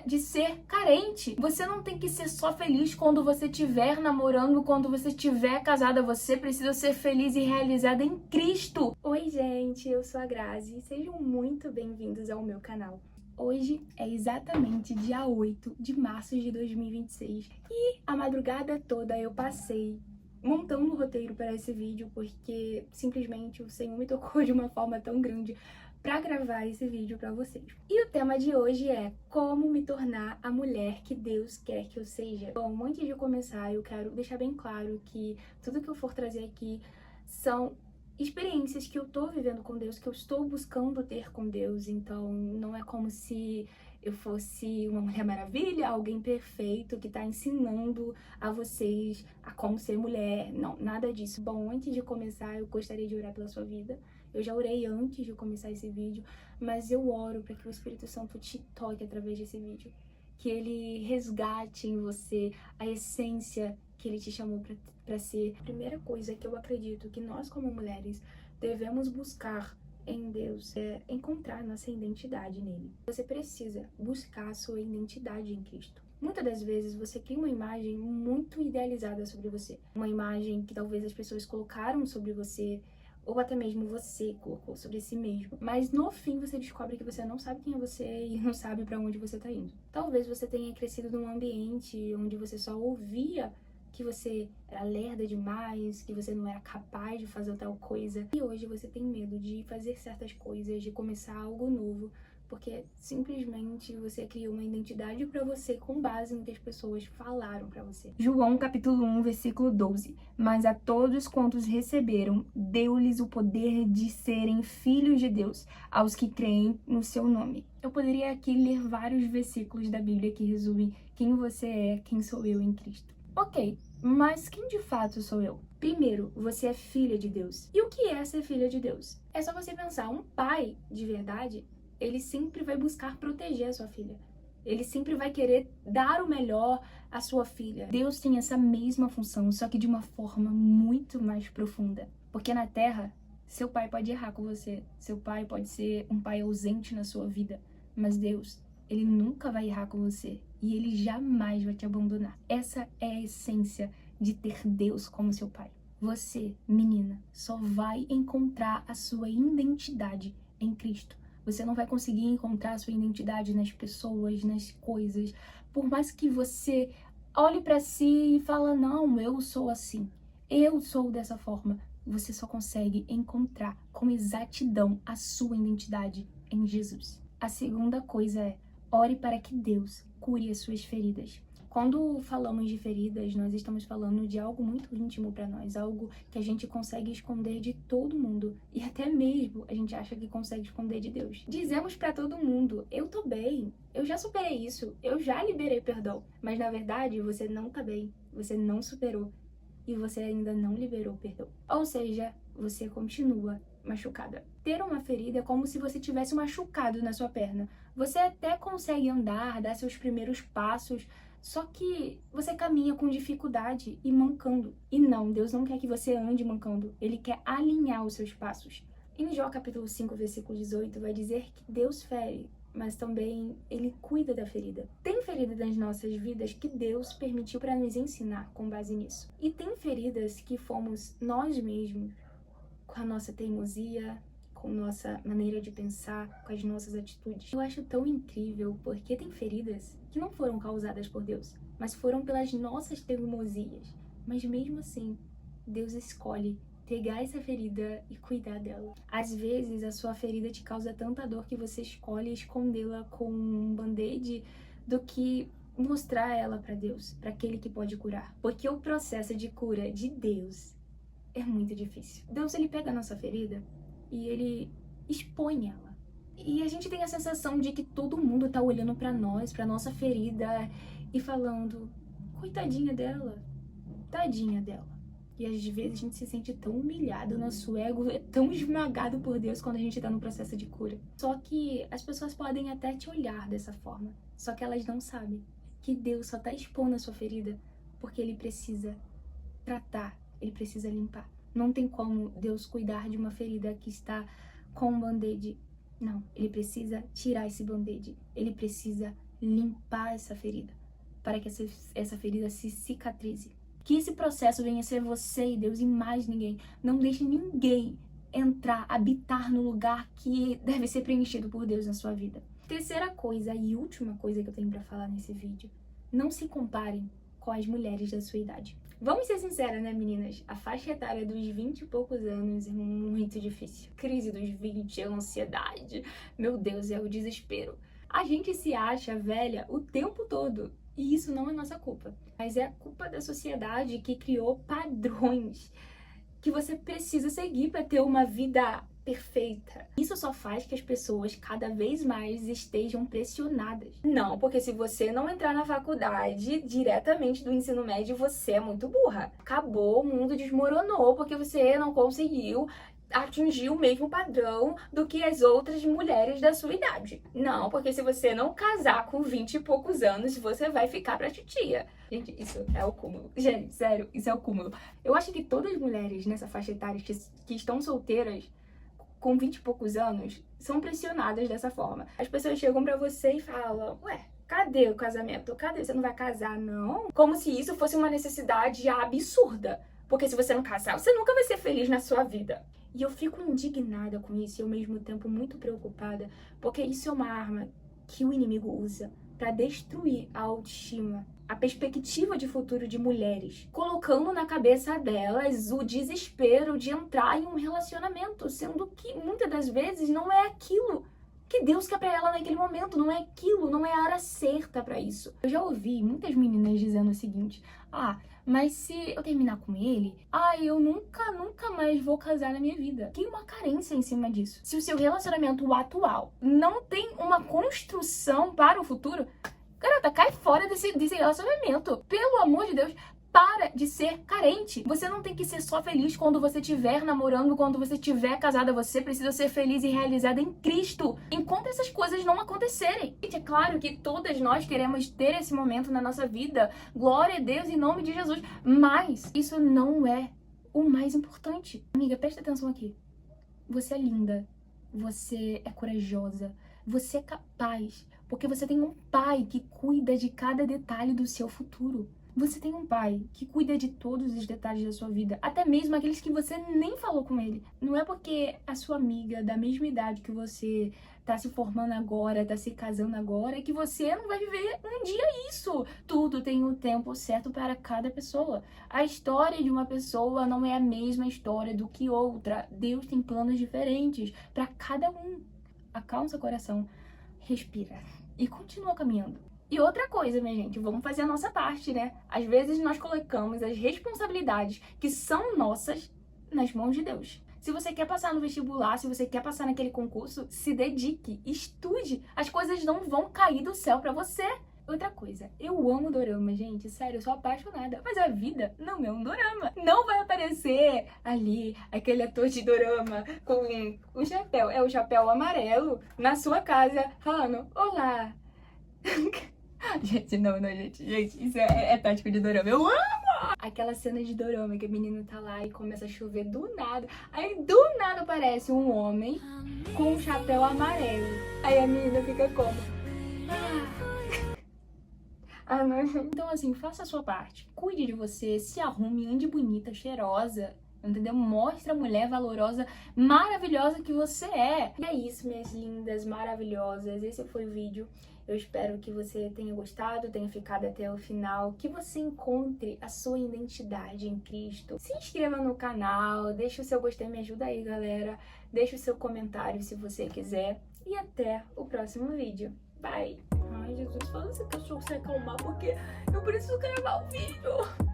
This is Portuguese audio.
de ser carente. Você não tem que ser só feliz quando você estiver namorando, quando você estiver casada. Você precisa ser feliz e realizada em Cristo. Oi, gente, eu sou a Grazi. Sejam muito bem-vindos ao meu canal. Hoje é exatamente dia 8 de março de 2026 e a madrugada toda eu passei montando o roteiro para esse vídeo porque simplesmente o Senhor me tocou de uma forma tão grande para gravar esse vídeo para vocês. E o tema de hoje é como me tornar a mulher que Deus quer que eu seja. Bom, antes de começar, eu quero deixar bem claro que tudo que eu for trazer aqui são experiências que eu tô vivendo com Deus, que eu estou buscando ter com Deus, então não é como se eu fosse uma Mulher Maravilha, alguém perfeito que tá ensinando a vocês a como ser mulher. Não, nada disso. Bom, antes de começar, eu gostaria de orar pela sua vida. Eu já orei antes de começar esse vídeo, mas eu oro para que o Espírito Santo te toque através desse vídeo, que ele resgate em você a essência que ele te chamou para ser. A primeira coisa que eu acredito que nós como mulheres devemos buscar em Deus é encontrar nossa identidade nele. Você precisa buscar a sua identidade em Cristo. Muitas das vezes você cria uma imagem muito idealizada sobre você, uma imagem que talvez as pessoas colocaram sobre você, ou até mesmo você colocou sobre si mesmo. Mas no fim você descobre que você não sabe quem é você e não sabe para onde você tá indo. Talvez você tenha crescido num ambiente onde você só ouvia que você era lerda demais, que você não era capaz de fazer tal coisa. E hoje você tem medo de fazer certas coisas, de começar algo novo, porque simplesmente você criou uma identidade pra você com base no que as pessoas falaram pra você. João capítulo 1, versículo 12. Mas a todos quantos receberam, deu-lhes o poder de serem filhos de Deus, aos que creem no seu nome. Eu poderia aqui ler vários versículos da Bíblia que resumem quem você é, quem sou eu em Cristo. Ok, mas quem de fato sou eu? Primeiro, você é filha de Deus. E o que é ser filha de Deus? É só você pensar, um pai de verdade, ele sempre vai buscar proteger a sua filha. Ele sempre vai querer dar o melhor à sua filha. Deus tem essa mesma função, só que de uma forma muito mais profunda. Porque na Terra, seu pai pode errar com você, seu pai pode ser um pai ausente na sua vida, mas Deus, ele nunca vai errar com você e ele jamais vai te abandonar. Essa é a essência de ter Deus como seu pai. Você, menina, só vai encontrar a sua identidade em Cristo. Você não vai conseguir encontrar a sua identidade nas pessoas, nas coisas. Por mais que você olhe para si e fala, não, eu sou assim, eu sou dessa forma. Você só consegue encontrar com exatidão a sua identidade em Jesus. A segunda coisa é, ore para que Deus cure as suas feridas. Quando falamos de feridas, nós estamos falando de algo muito íntimo para nós, algo que a gente consegue esconder de todo mundo e até mesmo a gente acha que consegue esconder de Deus. Dizemos para todo mundo, eu tô bem, eu já superei isso, eu já liberei perdão, mas na verdade você não tá bem, você não superou e você ainda não liberou perdão. Ou seja, você continua machucada. Ter uma ferida é como se você tivesse um machucado na sua perna. Você até consegue andar, dar seus primeiros passos, só que você caminha com dificuldade e mancando. E não, Deus não quer que você ande mancando. Ele quer alinhar os seus passos. Em Jó capítulo 5, versículo 18, vai dizer que Deus fere, mas também ele cuida da ferida. Tem ferida nas nossas vidas que Deus permitiu para nos ensinar com base nisso. E tem feridas que fomos nós mesmos, com a nossa teimosia, com nossa maneira de pensar, com as nossas atitudes. Eu acho tão incrível porque tem feridas que não foram causadas por Deus, mas foram pelas nossas teimosias. Mas mesmo assim, Deus escolhe pegar essa ferida e cuidar dela. Às vezes, a sua ferida te causa tanta dor que você escolhe escondê-la com um band-aid do que mostrar ela para Deus, para aquele que pode curar. Porque o processo de cura de Deus é muito difícil. Deus, ele pega a nossa ferida e ele expõe ela. E a gente tem a sensação de que todo mundo tá olhando pra nós, pra nossa ferida e falando, coitadinha dela, tadinha dela. E às vezes a gente se sente tão humilhado, o nosso ego é tão esmagado por Deus quando a gente tá no processo de cura. Só que as pessoas podem até te olhar dessa forma, só que elas não sabem que Deus só tá expondo a sua ferida porque ele precisa tratar, ele precisa limpar. Não tem como Deus cuidar de uma ferida que está com um band-aid. Não, ele precisa tirar esse band-aid. Ele precisa limpar essa ferida, para que essa ferida se cicatrize. Que esse processo venha a ser você e Deus e mais ninguém. Não deixe ninguém entrar, habitar no lugar que deve ser preenchido por Deus na sua vida. Terceira coisa e última coisa que eu tenho pra falar nesse vídeo. Não se comparem com as mulheres da sua idade. Vamos ser sinceras, né, meninas? A faixa etária dos 20 e poucos anos é muito difícil. Crise dos 20, a ansiedade. Meu Deus, é o desespero. A gente se acha velha o tempo todo. E isso não é nossa culpa. Mas é a culpa da sociedade que criou padrões que você precisa seguir para ter uma vida perfeita. Isso só faz que as pessoas cada vez mais estejam pressionadas. Não, porque se você não entrar na faculdade diretamente do ensino médio, você é muito burra. Acabou, o mundo desmoronou porque você não conseguiu atingir o mesmo padrão do que as outras mulheres da sua idade. Não, porque se você não casar com 20 e poucos anos, você vai ficar pra titia. Gente, isso é o cúmulo. Gente, sério, isso é o cúmulo. Eu acho que todas as mulheres nessa faixa etária que estão solteiras com 20 e poucos anos são pressionadas dessa forma. As pessoas chegam pra você e falam, ué, cadê o casamento? Cadê? Você não vai casar, não? Como se isso fosse uma necessidade absurda. Porque se você não casar, você nunca vai ser feliz na sua vida. E eu fico indignada com isso e ao mesmo tempo muito preocupada, porque isso é uma arma que o inimigo usa para destruir a autoestima, a perspectiva de futuro de mulheres, colocando na cabeça delas o desespero de entrar em um relacionamento, sendo que muitas das vezes não é aquilo que Deus quer pra ela naquele momento, não é aquilo, não é a hora certa pra isso. Eu já ouvi muitas meninas dizendo o seguinte, mas se eu terminar com ele, eu nunca mais vou casar na minha vida. Tem uma carência em cima disso. Se o seu relacionamento atual não tem uma construção para o futuro, garota, cai fora desse relacionamento. Pelo amor de Deus, para de ser carente. Você não tem que ser só feliz quando você estiver namorando, quando você estiver casada. Você precisa ser feliz e realizada em Cristo, enquanto essas coisas não acontecerem. Gente, é claro que todas nós queremos ter esse momento na nossa vida. Glória a Deus, em nome de Jesus. Mas isso não é o mais importante. Amiga, presta atenção aqui. Você é linda. Você é corajosa. Você é capaz. Porque você tem um pai que cuida de cada detalhe do seu futuro. Você tem um pai que cuida de todos os detalhes da sua vida, até mesmo aqueles que você nem falou com ele. Não é porque a sua amiga da mesma idade que você tá se formando agora, tá se casando agora, que você não vai viver um dia isso. Tudo tem um tempo certo para cada pessoa. A história de uma pessoa não é a mesma história do que outra. Deus tem planos diferentes para cada um. Acalma seu coração, respira e continua caminhando. E outra coisa, minha gente, vamos fazer a nossa parte, né? Às vezes nós colocamos as responsabilidades que são nossas nas mãos de Deus. Se você quer passar no vestibular, se você quer passar naquele concurso, se dedique, estude. As coisas não vão cair do céu pra você. Outra coisa, eu amo dorama, gente, sério, eu sou apaixonada, mas a vida não é um dorama. Não vai aparecer ali aquele ator de dorama com o chapéu, o chapéu amarelo, na sua casa, falando, olá. Gente, não, gente, isso é tático de dorama, eu amo! Aquela cena de dorama que a menina tá lá e começa a chover do nada, aí do nada aparece um homem com um chapéu amarelo, aí a menina fica como? Não. Então assim, faça a sua parte, cuide de você, se arrume, ande bonita, cheirosa, entendeu? Mostre a mulher valorosa, maravilhosa que você é. E é isso, minhas lindas, maravilhosas, esse foi o vídeo. Eu espero que você tenha gostado, tenha ficado até o final, que você encontre a sua identidade em Cristo. Se inscreva no canal, deixa o seu gostei, me ajuda aí, galera. Deixa o seu comentário se você quiser. E até o próximo vídeo. Bye! Ai, Jesus, fala esse cachorro se acalmar, porque eu preciso gravar o vídeo.